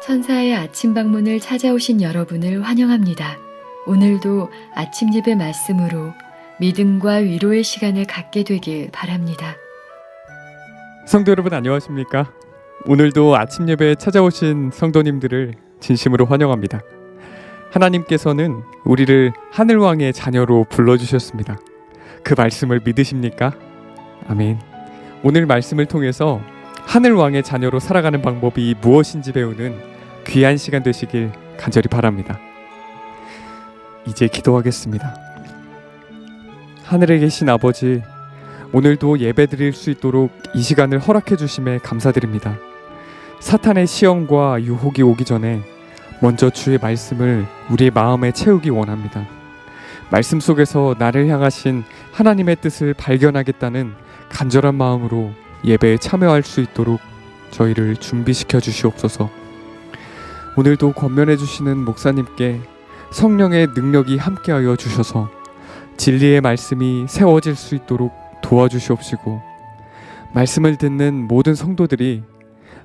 천사의 아침 방문을 찾아오신 여러분을 환영합니다. 오늘도 아침 예배 말씀으로 믿음과 위로의 시간을 갖게 되길 바랍니다. 성도 여러분 안녕하십니까? 오늘도 아침 예배에 찾아오신 성도님들을 진심으로 환영합니다. 하나님께서는 우리를 하늘왕의 자녀로 불러주셨습니다. 그 말씀을 믿으십니까? 아멘. 오늘 말씀을 통해서 하늘왕의 자녀로 살아가는 방법이 무엇인지 배우는 귀한 시간 되시길 간절히 바랍니다. 이제 기도하겠습니다. 하늘에 계신 아버지, 오늘도 예배드릴 수 있도록 이 시간을 허락해 주심에 감사드립니다. 사탄의 시험과 유혹이 오기 전에 먼저 주의 말씀을 우리의 마음에 채우기 원합니다. 말씀 속에서 나를 향하신 하나님의 뜻을 발견하겠다는 간절한 마음으로 예배에 참여할 수 있도록 저희를 준비시켜 주시옵소서. 오늘도 권면해 주시는 목사님께 성령의 능력이 함께하여 주셔서 진리의 말씀이 세워질 수 있도록 도와주시옵시고, 말씀을 듣는 모든 성도들이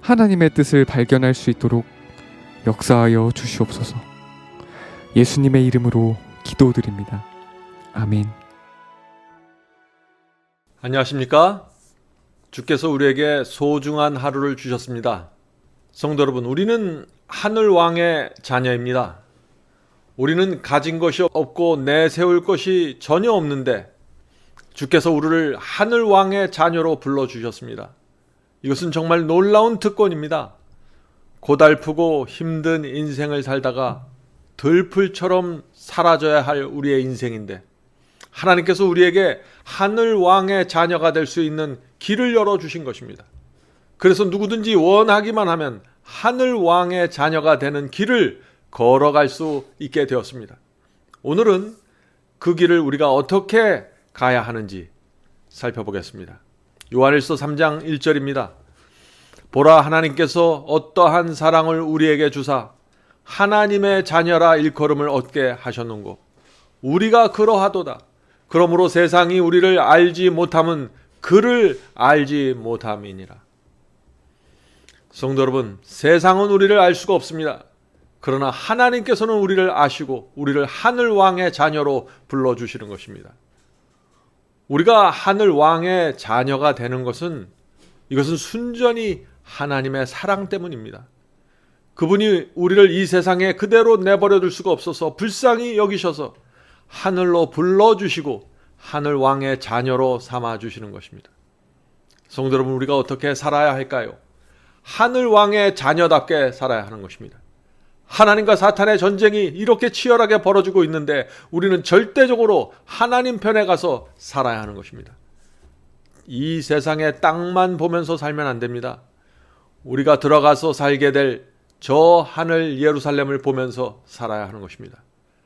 하나님의 뜻을 발견할 수 있도록 역사하여 주시옵소서. 예수님의 이름으로 기도드립니다. 아멘. 안녕하십니까? 주께서 우리에게 소중한 하루를 주셨습니다. 성도 여러분, 우리는 하늘왕의 자녀입니다. 우리는 가진 것이 없고 내세울 것이 전혀 없는데 주께서 우리를 하늘왕의 자녀로 불러주셨습니다. 이것은 정말 놀라운 특권입니다. 고달프고 힘든 인생을 살다가 들풀처럼 사라져야 할 우리의 인생인데 하나님께서 우리에게 하늘왕의 자녀가 될 수 있는 길을 열어주신 것입니다. 그래서 누구든지 원하기만 하면 하늘왕의 자녀가 되는 길을 걸어갈 수 있게 되었습니다. 오늘은 그 길을 우리가 어떻게 가야 하는지 살펴보겠습니다. 요한일서 3장 1절입니다. 보라, 하나님께서 어떠한 사랑을 우리에게 주사 하나님의 자녀라 일컬음을 얻게 하셨는고 우리가 그러하도다. 그러므로 세상이 우리를 알지 못함은 그를 알지 못함이니라. 성도 여러분, 세상은 우리를 알 수가 없습니다. 그러나 하나님께서는 우리를 아시고 우리를 하늘왕의 자녀로 불러주시는 것입니다. 우리가 하늘왕의 자녀가 되는 것은 이것은 순전히 하나님의 사랑 때문입니다. 그분이 우리를 이 세상에 그대로 내버려 둘 수가 없어서 불쌍히 여기셔서 하늘로 불러주시고 하늘왕의 자녀로 삼아주시는 것입니다. 성도 여러분, 우리가 어떻게 살아야 할까요? 하늘왕의 자녀답게 살아야 하는 것입니다. 하나님과 사탄의 전쟁이 이렇게 치열하게 벌어지고 있는데 우리는 절대적으로 하나님 편에 가서 살아야 하는 것입니다. 이 세상의 땅만 보면서 살면 안 됩니다. 우리가 들어가서 살게 될 저 하늘 예루살렘을 보면서 살아야 하는 것입니다.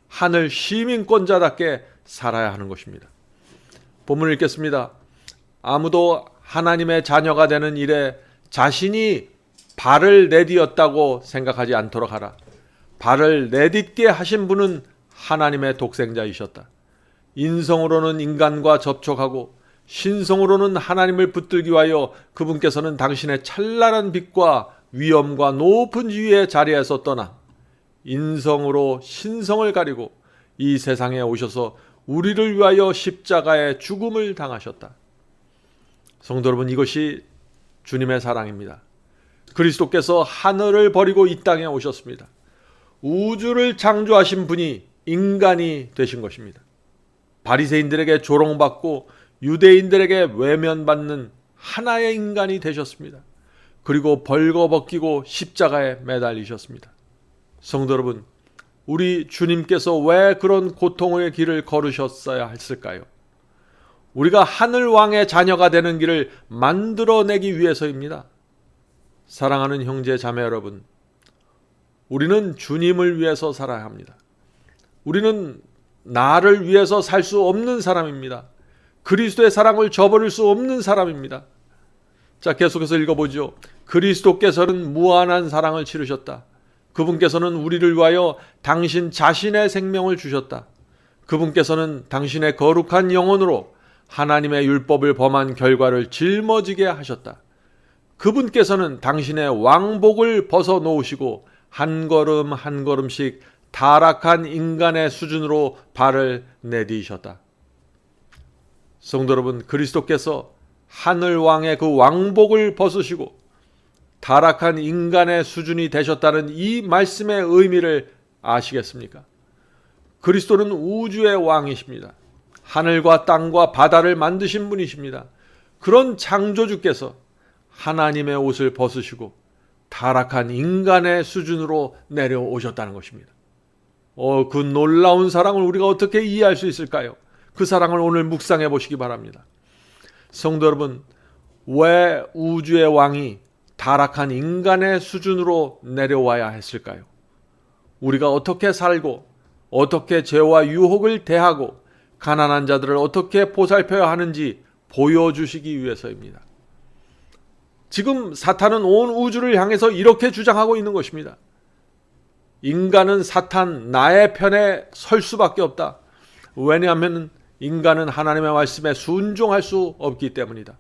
하늘 시민권자답게 살아야 하는 것입니다. 본문을 읽겠습니다. 아무도 하나님의 자녀가 되는 일에 자신이 발을 내디뎠다고 생각하지 않도록 하라. 발을 내딛게 하신 분은 하나님의 독생자이셨다. 인성으로는 인간과 접촉하고 신성으로는 하나님을 붙들기 위하여 그분께서는 당신의 찬란한 빛과 위엄과 높은 지위의 자리에서 떠나 인성으로 신성을 가리고 이 세상에 오셔서 우리를 위하여 십자가의 죽음을 당하셨다. 성도 여러분, 이것이 주님의 사랑입니다. 그리스도께서 하늘을 버리고 이 땅에 오셨습니다. 우주를 창조하신 분이 인간이 되신 것입니다. 바리새인들에게 조롱받고 유대인들에게 외면받는 하나의 인간이 되셨습니다. 그리고 벌거벗기고 십자가에 매달리셨습니다. 성도 여러분, 우리 주님께서 왜 그런 고통의 길을 걸으셨어야 했을까요? 우리가 하늘왕의 자녀가 되는 길을 만들어내기 위해서입니다. 사랑하는 형제 자매 여러분, 우리는 주님을 위해서 살아야 합니다. 우리는 나를 위해서 살 수 없는 사람입니다. 그리스도의 사랑을 저버릴 수 없는 사람입니다. 자, 계속해서 읽어보죠. 그리스도께서는 무한한 사랑을 치르셨다. 그분께서는 우리를 위하여 당신 자신의 생명을 주셨다. 그분께서는 당신의 거룩한 영혼으로 하나님의 율법을 범한 결과를 짊어지게 하셨다. 그분께서는 당신의 왕복을 벗어놓으시고 한 걸음 한 걸음씩 타락한 인간의 수준으로 발을 내디셨다. 성도 여러분, 그리스도께서 하늘 왕의 그 왕복을 벗으시고 타락한 인간의 수준이 되셨다는 이 말씀의 의미를 아시겠습니까? 그리스도는 우주의 왕이십니다. 하늘과 땅과 바다를 만드신 분이십니다. 그런 창조주께서 하나님의 옷을 벗으시고 타락한 인간의 수준으로 내려오셨다는 것입니다. 그 놀라운 사랑을 우리가 어떻게 이해할 수 있을까요? 그 사랑을 오늘 묵상해 보시기 바랍니다. 성도 여러분, 왜 우주의 왕이 타락한 인간의 수준으로 내려와야 했을까요? 우리가 어떻게 살고 어떻게 죄와 유혹을 대하고 가난한 자들을 어떻게 보살펴야 하는지 보여주시기 위해서입니다. 지금 사탄은 온 우주를 향해서 이렇게 주장하고 있는 것입니다. 인간은 사탄 나의 편에 설 수밖에 없다. 왜냐하면 인간은 하나님의 말씀에 순종할 수 없기 때문이다.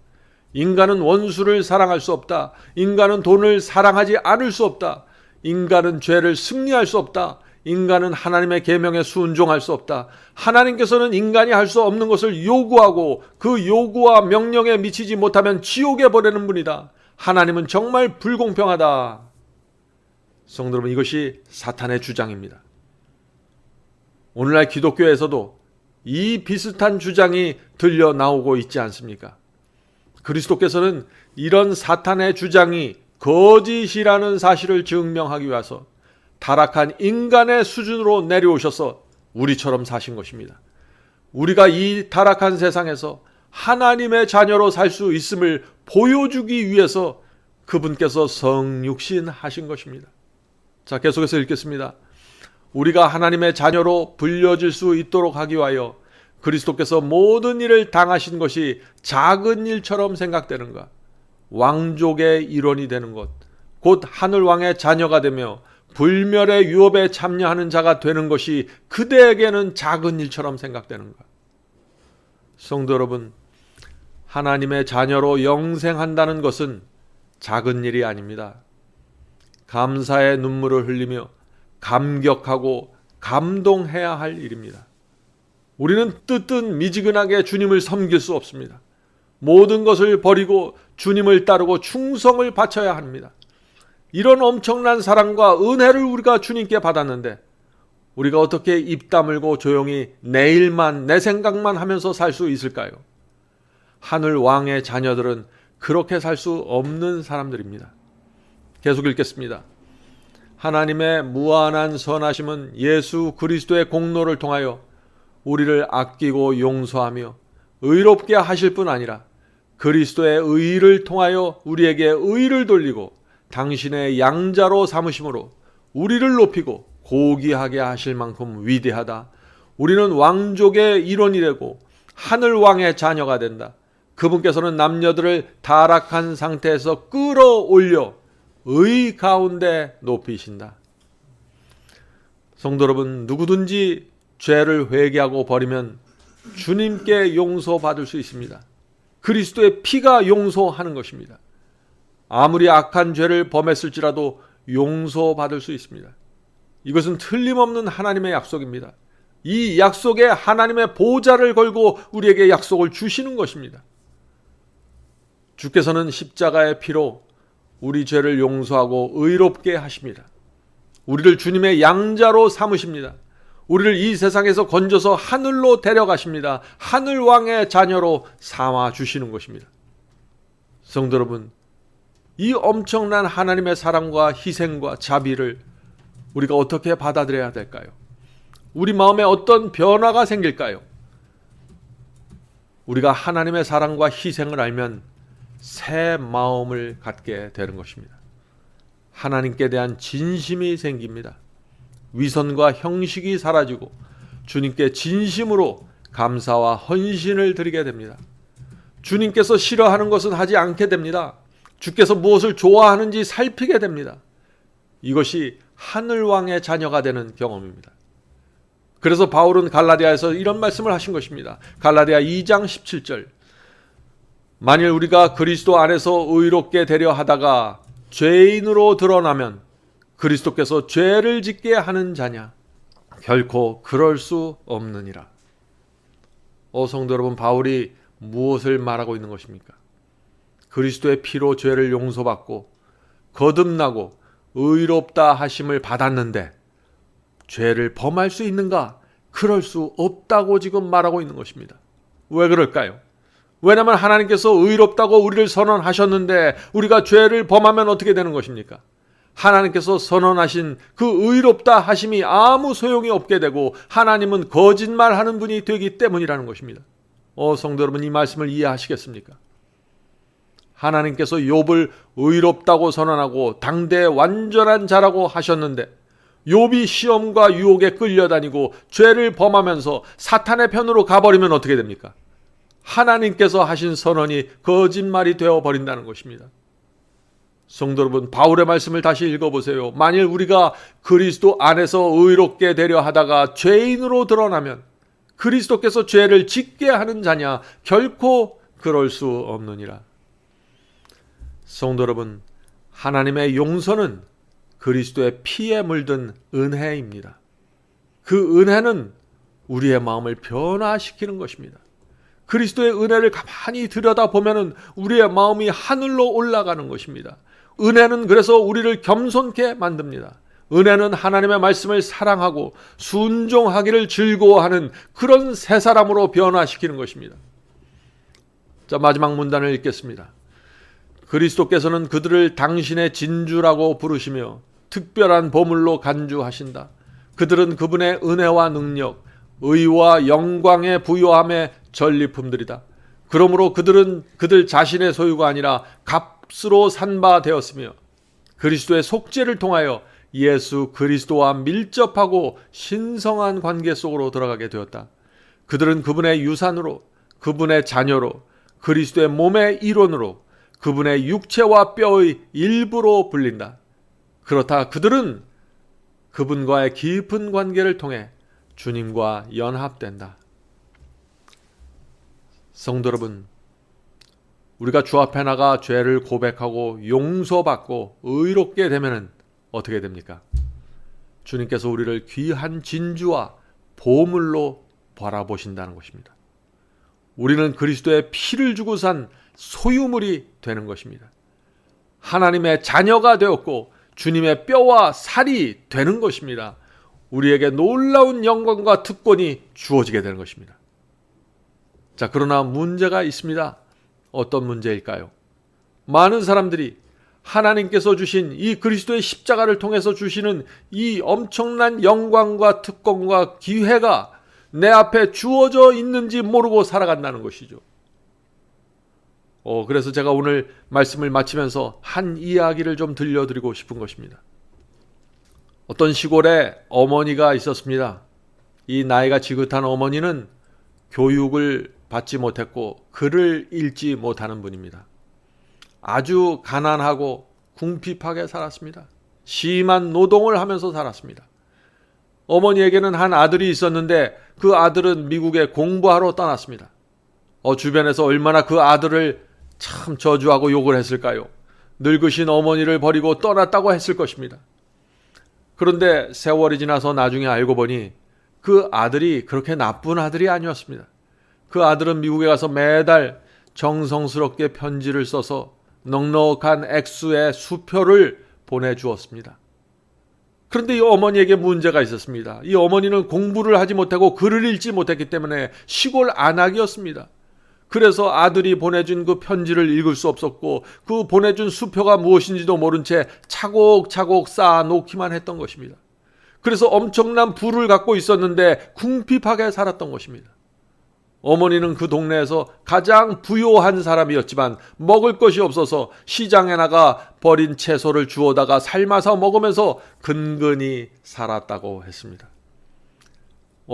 인간은 원수를 사랑할 수 없다. 인간은 돈을 사랑하지 않을 수 없다. 인간은 죄를 승리할 수 없다. 인간은 하나님의 계명에 순종할 수 없다. 하나님께서는 인간이 할 수 없는 것을 요구하고 그 요구와 명령에 미치지 못하면 지옥에 보내는 분이다. 하나님은 정말 불공평하다. 성도 여러분, 이것이 사탄의 주장입니다. 오늘날 기독교에서도 이 비슷한 주장이 들려 나오고 있지 않습니까? 그리스도께서는 이런 사탄의 주장이 거짓이라는 사실을 증명하기 위해서 타락한 인간의 수준으로 내려오셔서 우리처럼 사신 것입니다. 우리가 이 타락한 세상에서 하나님의 자녀로 살 수 있음을 보여주기 위해서 그분께서 성육신 하신 것입니다. 자, 계속해서 읽겠습니다. 우리가 하나님의 자녀로 불려질 수 있도록 하기 위하여 그리스도께서 모든 일을 당하신 것이 작은 일처럼 생각되는가? 왕족의 일원이 되는 것, 곧 하늘왕의 자녀가 되며 불멸의 유업에 참여하는 자가 되는 것이 그대에게는 작은 일처럼 생각되는가? 성도 여러분, 하나님의 자녀로 영생한다는 것은 작은 일이 아닙니다. 감사의 눈물을 흘리며 감격하고 감동해야 할 일입니다. 우리는 뜨뜻 미지근하게 주님을 섬길 수 없습니다. 모든 것을 버리고 주님을 따르고 충성을 바쳐야 합니다. 이런 엄청난 사랑과 은혜를 우리가 주님께 받았는데 우리가 어떻게 입 다물고 조용히 내 일만 내 생각만 하면서 살 수 있을까요? 하늘 왕의 자녀들은 그렇게 살 수 없는 사람들입니다. 계속 읽겠습니다. 하나님의 무한한 선하심은 예수 그리스도의 공로를 통하여 우리를 아끼고 용서하며 의롭게 하실 뿐 아니라 그리스도의 의를 통하여 우리에게 의를 돌리고 당신의 양자로 삼으심으로 우리를 높이고 고귀하게 하실 만큼 위대하다. 우리는 왕족의 일원이 되고 하늘 왕의 자녀가 된다. 그분께서는 남녀들을 타락한 상태에서 끌어올려 의 가운데 높이신다. 성도 여러분, 누구든지 죄를 회개하고 버리면 주님께 용서받을 수 있습니다. 그리스도의 피가 용서하는 것입니다. 아무리 악한 죄를 범했을지라도 용서받을 수 있습니다. 이것은 틀림없는 하나님의 약속입니다. 이 약속에 하나님의 보좌를 걸고 우리에게 약속을 주시는 것입니다. 주께서는 십자가의 피로 우리 죄를 용서하고 의롭게 하십니다. 우리를 주님의 양자로 삼으십니다. 우리를 이 세상에서 건져서 하늘로 데려가십니다. 하늘왕의 자녀로 삼아 주시는 것입니다. 성도 여러분, 이 엄청난 하나님의 사랑과 희생과 자비를 우리가 어떻게 받아들여야 될까요? 우리 마음에 어떤 변화가 생길까요? 우리가 하나님의 사랑과 희생을 알면 새 마음을 갖게 되는 것입니다. 하나님께 대한 진심이 생깁니다. 위선과 형식이 사라지고 주님께 진심으로 감사와 헌신을 드리게 됩니다. 주님께서 싫어하는 것은 하지 않게 됩니다. 주께서 무엇을 좋아하는지 살피게 됩니다. 이것이 하늘왕의 자녀가 되는 경험입니다. 그래서 바울은 갈라디아에서 이런 말씀을 하신 것입니다. 갈라디아 2장 17절. 만일 우리가 그리스도 안에서 의롭게 되려 하다가 죄인으로 드러나면 그리스도께서 죄를 짓게 하는 자냐? 결코 그럴 수 없느니라. 성도 여러분, 바울이 무엇을 말하고 있는 것입니까? 그리스도의 피로 죄를 용서받고 거듭나고 의롭다 하심을 받았는데 죄를 범할 수 있는가? 그럴 수 없다고 지금 말하고 있는 것입니다. 왜 그럴까요? 왜냐하면 하나님께서 의롭다고 우리를 선언하셨는데 우리가 죄를 범하면 어떻게 되는 것입니까? 하나님께서 선언하신 그 의롭다 하심이 아무 소용이 없게 되고 하나님은 거짓말하는 분이 되기 때문이라는 것입니다. 성도 여러분, 이 말씀을 이해하시겠습니까? 하나님께서 욥을 의롭다고 선언하고 당대 완전한 자라고 하셨는데 욥이 시험과 유혹에 끌려다니고 죄를 범하면서 사탄의 편으로 가버리면 어떻게 됩니까? 하나님께서 하신 선언이 거짓말이 되어버린다는 것입니다. 성도 여러분, 바울의 말씀을 다시 읽어보세요. 만일 우리가 그리스도 안에서 의롭게 되려 하다가 죄인으로 드러나면 그리스도께서 죄를 짓게 하는 자냐? 결코 그럴 수 없느니라. 성도 여러분, 하나님의 용서는 그리스도의 피에 물든 은혜입니다. 그 은혜는 우리의 마음을 변화시키는 것입니다. 그리스도의 은혜를 가만히 들여다보면 우리의 마음이 하늘로 올라가는 것입니다. 은혜는 그래서 우리를 겸손케 만듭니다. 은혜는 하나님의 말씀을 사랑하고 순종하기를 즐거워하는 그런 새 사람으로 변화시키는 것입니다. 자, 마지막 문단을 읽겠습니다. 그리스도께서는 그들을 당신의 진주라고 부르시며 특별한 보물로 간주하신다. 그들은 그분의 은혜와 능력, 의와 영광의 부요함의 전리품들이다. 그러므로 그들은 그들 자신의 소유가 아니라 값으로 산 바 되었으며 그리스도의 속죄를 통하여 예수 그리스도와 밀접하고 신성한 관계 속으로 들어가게 되었다. 그들은 그분의 유산으로, 그분의 자녀로, 그리스도의 몸의 일원으로, 그분의 육체와 뼈의 일부로 불린다. 그렇다 그들은 그분과의 깊은 관계를 통해 주님과 연합된다. 성도 여러분, 우리가 주 앞에 나가 죄를 고백하고 용서받고 의롭게 되면 어떻게 됩니까? 주님께서 우리를 귀한 진주와 보물로 바라보신다는 것입니다. 우리는 그리스도의 피를 주고 산 소유물이 되는 것입니다. 하나님의 자녀가 되었고 주님의 뼈와 살이 되는 것입니다. 우리에게 놀라운 영광과 특권이 주어지게 되는 것입니다. 자, 그러나 문제가 있습니다. 어떤 문제일까요? 많은 사람들이 하나님께서 주신 이 그리스도의 십자가를 통해서 주시는 이 엄청난 영광과 특권과 기회가 내 앞에 주어져 있는지 모르고 살아간다는 것이죠. 그래서 제가 오늘 말씀을 마치면서 한 이야기를 좀 들려드리고 싶은 것입니다. 어떤 시골에 어머니가 있었습니다. 이 나이가 지긋한 어머니는 교육을 받지 못했고 글을 읽지 못하는 분입니다. 아주 가난하고 궁핍하게 살았습니다. 심한 노동을 하면서 살았습니다. 어머니에게는 한 아들이 있었는데 그 아들은 미국에 공부하러 떠났습니다. 주변에서 얼마나 그 아들을 참 저주하고 욕을 했을까요? 늙으신 어머니를 버리고 떠났다고 했을 것입니다. 그런데 세월이 지나서 나중에 알고 보니 그 아들이 그렇게 나쁜 아들이 아니었습니다. 그 아들은 미국에 가서 매달 정성스럽게 편지를 써서 넉넉한 액수의 수표를 보내주었습니다. 그런데 이 어머니에게 문제가 있었습니다. 이 어머니는 공부를 하지 못하고 글을 읽지 못했기 때문에 시골 안악이었습니다. 그래서 아들이 보내준 그 편지를 읽을 수 없었고 그 보내준 수표가 무엇인지도 모른 채 차곡차곡 쌓아놓기만 했던 것입니다. 그래서 엄청난 부를 갖고 있었는데 궁핍하게 살았던 것입니다. 어머니는 그 동네에서 가장 부유한 사람이었지만 먹을 것이 없어서 시장에 나가 버린 채소를 주워다가 삶아서 먹으면서 근근히 살았다고 했습니다.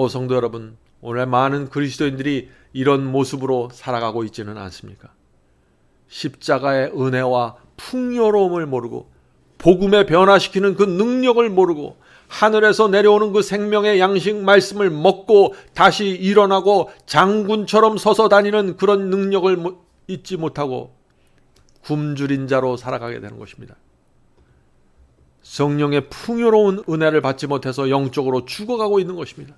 성도 여러분, 오늘 많은 그리스도인들이 이런 모습으로 살아가고 있지는 않습니까? 십자가의 은혜와 풍요로움을 모르고 복음에 변화시키는 그 능력을 모르고 하늘에서 내려오는 그 생명의 양식 말씀을 먹고 다시 일어나고 장군처럼 서서 다니는 그런 능력을 잊지 못하고 굶주린 자로 살아가게 되는 것입니다. 성령의 풍요로운 은혜를 받지 못해서 영적으로 죽어가고 있는 것입니다.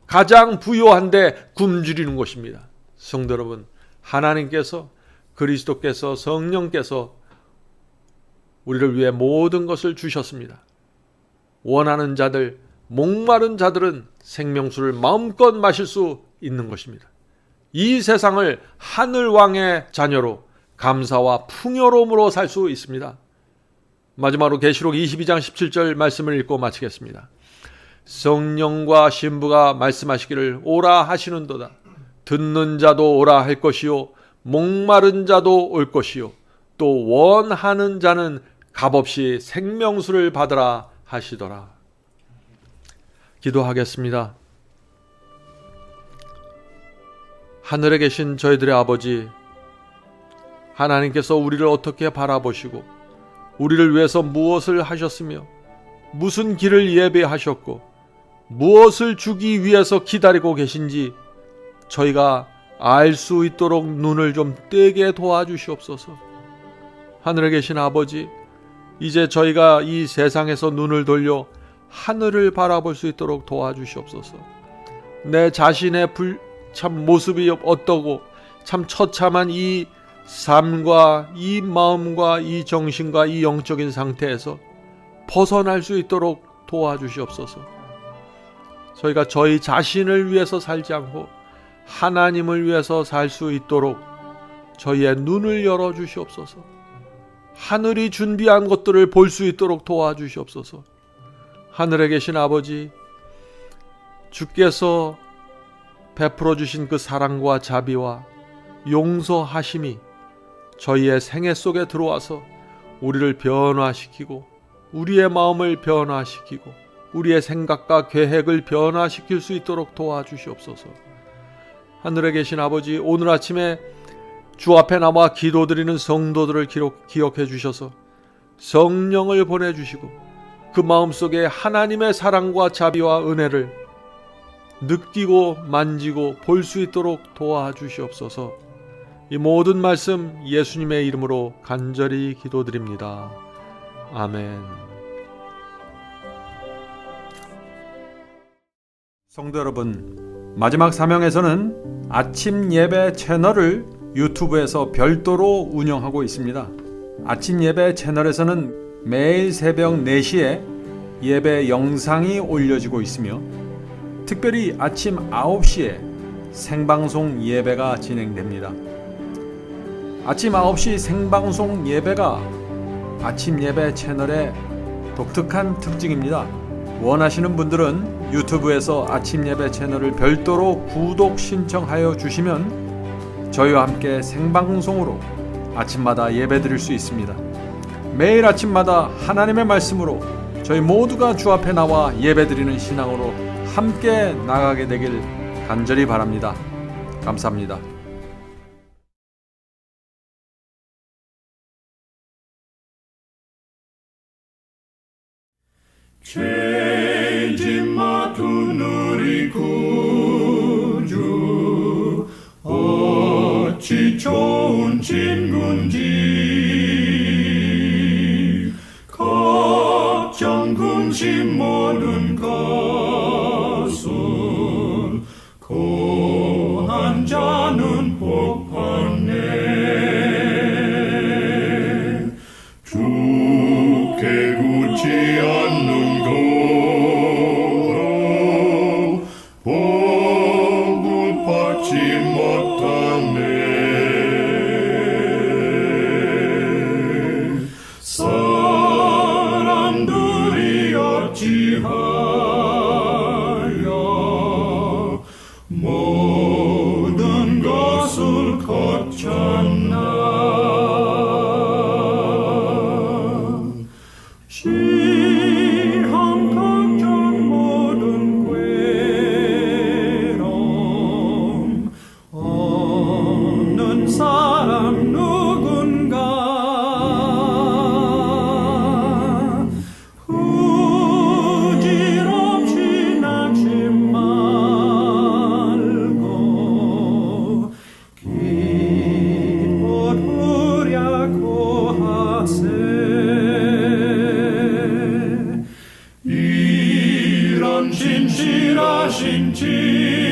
가장 부요한데 굶주리는 것입니다. 성도 여러분, 하나님께서, 그리스도께서, 성령께서 우리를 위해 모든 것을 주셨습니다. 원하는 자들, 목마른 자들은 생명수를 마음껏 마실 수 있는 것입니다. 이 세상을 하늘왕의 자녀로 감사와 풍요로움으로 살 수 있습니다. 마지막으로 계시록 22장 17절 말씀을 읽고 마치겠습니다. 성령과 신부가 말씀하시기를 오라 하시는도다. 듣는 자도 오라 할 것이요 목마른 자도 올 것이요 또 원하는 자는 값없이 생명수를 받으라 하시더라. 기도하겠습니다. 하늘에 계신 저희들의 아버지, 하나님께서 우리를 어떻게 바라보시고 우리를 위해서 무엇을 하셨으며 무슨 길을 예배하셨고 무엇을 주기 위해서 기다리고 계신지 저희가 알 수 있도록 눈을 좀 떼게 도와주시옵소서. 하늘에 계신 아버지, 이제 저희가 이 세상에서 눈을 돌려 하늘을 바라볼 수 있도록 도와주시옵소서. 내 자신의 참 모습이 어떠고 참 처참한 이 삶과 이 마음과 이 정신과 이 영적인 상태에서 벗어날 수 있도록 도와주시옵소서. 저희가 저희 자신을 위해서 살지 않고 하나님을 위해서 살 수 있도록 저희의 눈을 열어주시옵소서. 하늘이 준비한 것들을 볼 수 있도록 도와주시옵소서. 하늘에 계신 아버지, 주께서 베풀어 주신 그 사랑과 자비와 용서하심이 저희의 생애 속에 들어와서 우리를 변화시키고 우리의 마음을 변화시키고 우리의 생각과 계획을 변화시킬 수 있도록 도와주시옵소서. 하늘에 계신 아버지, 오늘 아침에 주 앞에 나와 기도드리는 성도들을 기억해 주셔서 성령을 보내주시고 그 마음속에 하나님의 사랑과 자비와 은혜를 느끼고 만지고 볼 수 있도록 도와주시옵소서. 이 모든 말씀 예수님의 이름으로 간절히 기도드립니다. 아멘. 성도 여러분, 마지막 사명에서는 아침 예배 채널을 유튜브에서 별도로 운영하고 있습니다. 아침 예배 채널에서는 매일 새벽 4시에 예배 영상이 올려지고 있으며 특별히 아침 9시에 생방송 예배가 진행됩니다. 아침 9시 생방송 예배가 아침 예배 채널의 독특한 특징입니다. 원하시는 분들은 유튜브에서 아침 예배 채널을 별도로 구독 신청하여 주시면 저희와 함께 생방송으로 아침마다 예배 드릴 수 있습니다. 매일 아침마다 하나님의 말씀으로 저희 모두가 주 앞에 나와 예배 드리는 신앙으로 함께 나가게 되길 간절히 바랍니다. 감사합니다. 죄짐 맡은 우리 구주 어찌 좋은 친구인지 걱정 근심 모든 것을 고한 자는 복 받네. 주께 굳지 않는 거로 복을 받지 못하네. 사람들이 어찌하여 모든 것을 거쳤나. 시험 걱정 모든 괴로움 없는 사람 누군가. 후질없이 낙심 말고 기뻐 두랴고 하세. 진실하신 지